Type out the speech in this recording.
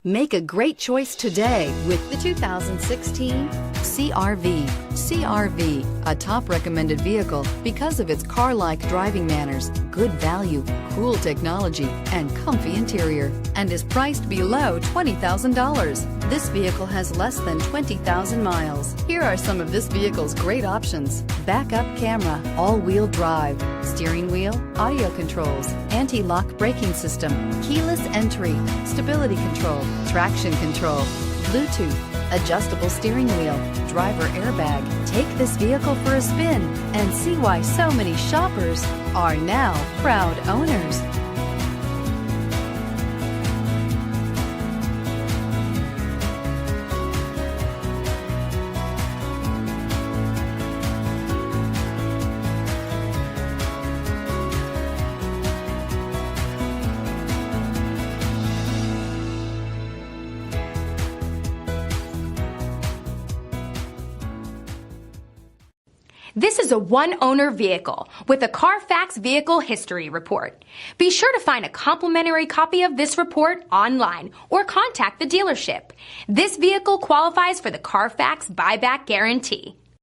Make a great choice today with the 2016 CR-V. CR-V, a top recommended vehicle because of its car-like driving manners, good value, cool technology, and comfy interior, and is priced below $20,000. This vehicle has less than 20,000 miles. Here are some of this vehicle's great options: backup camera, all-wheel drive, steering wheel audio controls, anti-lock braking system, keyless entry, stability control, traction control, Bluetooth, adjustable steering wheel, driver airbag. Take this vehicle for a spin and see why so many shoppers are now proud owners. This is a one-owner vehicle with a Carfax Vehicle History Report. Be sure to find a complimentary copy of this report online or contact the dealership. This vehicle qualifies for the Carfax Buyback Guarantee.